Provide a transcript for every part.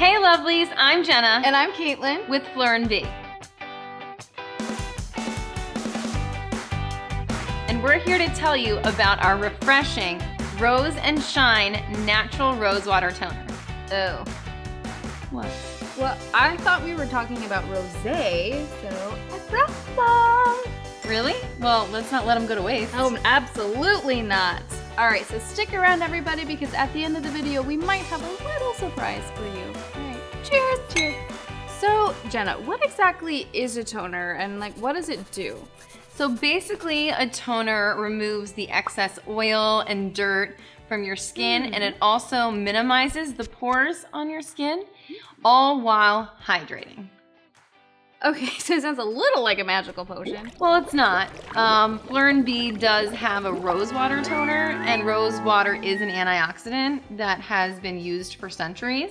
Hey lovelies, I'm Jenna. And I'm Caitlin. With Fleur Bee. And we're here to tell you about our refreshing Rose and Shine Natural Rosewater Toner. Oh. What? Well, I thought we were talking about rosé, so I brought some. Really? Well, let's not let them go to waste. Oh, absolutely not. All right, so stick around, everybody, because at the end of the video, we might have a little surprise for you. All right, cheers. Cheers. So, Jenna, what exactly is a toner, and what does it do? So basically, a toner removes the excess oil and dirt from your skin, and it also minimizes the pores on your skin, all while hydrating. Okay, so it sounds a little like a magical potion. Well, it's not. Fleur Bee does have a rosewater toner, and rosewater is an antioxidant that has been used for centuries.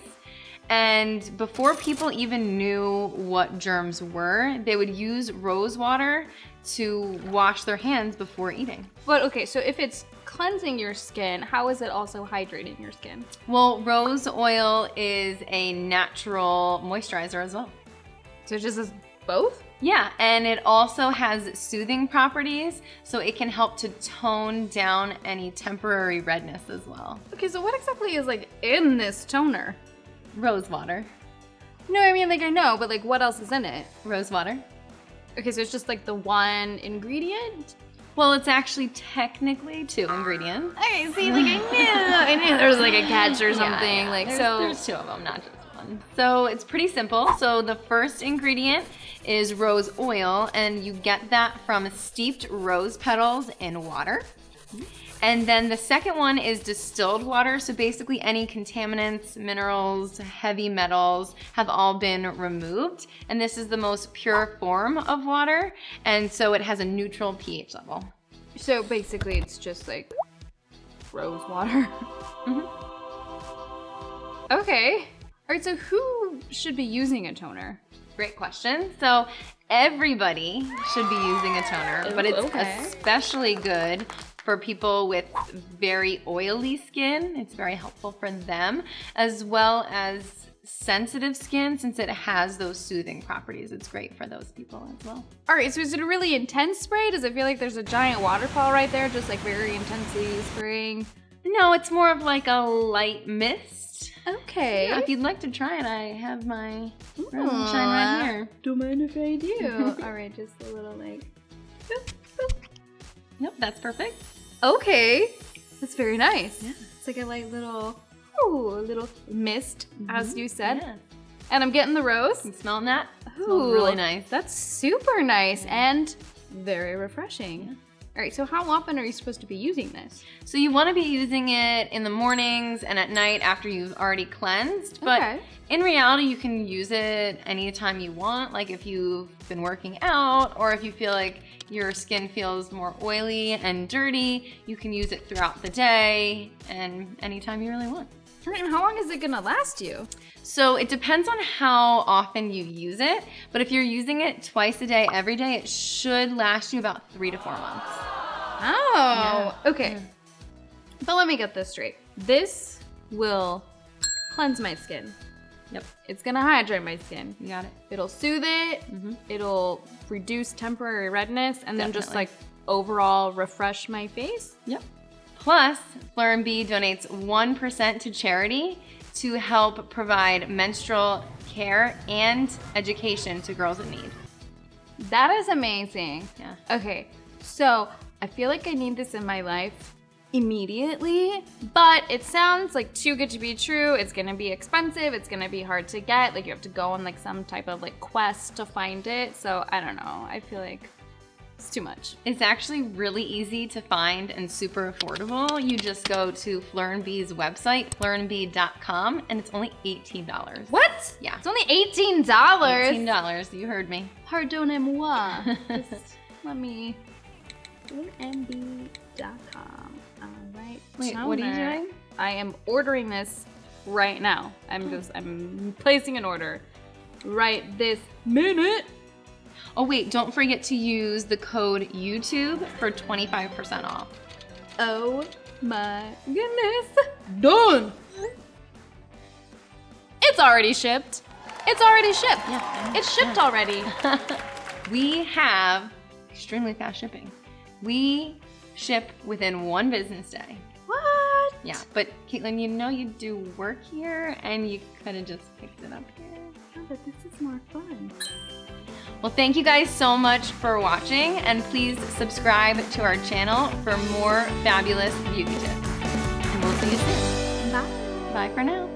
And before people even knew what germs were, they would use rosewater to wash their hands before eating. But okay, so if it's cleansing your skin, how is it also hydrating your skin? Well, rose oil is a natural moisturizer as well. So it just is both? Yeah, and it also has soothing properties, so it can help to tone down any temporary redness as well. Okay, so what exactly is in this toner? Rose water. No, I mean I know, but what else is in it? Rose water. Okay, so it's just the one ingredient? Well, it's actually technically 2 ingredients. Okay, see, I knew there was a catch or something. Yeah. There's 2 of them, not just one. So it's pretty simple. So the first ingredient is rose oil, and you get that from steeped rose petals in water. And then the second one is distilled water. So basically any contaminants, minerals, heavy metals have all been removed. And this is the most pure form of water. And so it has a neutral pH level. So basically it's just rose water. Okay. All right, so who should be using a toner? Great question. So everybody should be using a toner, but it's especially good for people with very oily skin. It's very helpful for them, as well as sensitive skin, since it has those soothing properties. It's great for those people as well. All right, so is it a really intense spray? Does it feel like there's a giant waterfall right there, just very intensely spraying? No, it's more of a light mist. Okay. Yeah, if you'd like to try it, I have my Rose and Shine right here. Don't mind if I do. All right, just a little boop, boop. Yep, that's perfect. Okay, that's very nice. Yeah. It's a light little mist, as you said. Yeah. And I'm getting the rose. You smelling that? Ooh, smells really nice. That's super nice and very refreshing. Yeah. All right, so how often are you supposed to be using this? So you want to be using it in the mornings and at night after you've already cleansed. But in reality, you can use it anytime you want. If you've been working out, or if you feel like your skin feels more oily and dirty, you can use it throughout the day and anytime you really want. All right, and how long is it gonna last you? So it depends on how often you use it, but if you're using it twice a day, every day, it should last you about 3 to 4 months. Oh, yeah. Okay. But let me get this straight. This will cleanse my skin. Yep. It's gonna hydrate my skin. You got it. It'll soothe it. It'll reduce temporary redness, and then just overall refresh my face. Yep. Plus, Fleur Bee donates 1% to charity to help provide menstrual care and education to girls in need. That is amazing. Yeah. Okay, so I feel like I need this in my life immediately, but it sounds too good to be true. It's gonna be expensive. It's gonna be hard to get. You have to go on some type of quest to find it. So I don't know. I feel like it's too much. It's actually really easy to find and super affordable. You just go to Fleur Bee's website, fleurbee.com, and it's only $18. What? Yeah. It's only $18. $18, you heard me. Pardonnez-moi. Just let me, fleurbee.com. All right. Wait, what are you doing? I am ordering this right now. I'm placing an order right this minute. Oh wait, don't forget to use the code YouTube for 25% off. Oh my goodness. Done. It's already shipped. It's already shipped. Yeah. It's shipped already. We have extremely fast shipping. We ship within 1 business day. What? Yeah, but Caitlin, you know you do work here and you could have just picked it up here. Oh, but this is more fun. Well, thank you guys so much for watching, and please subscribe to our channel for more fabulous beauty tips. And we'll see you soon. Bye. Bye for now.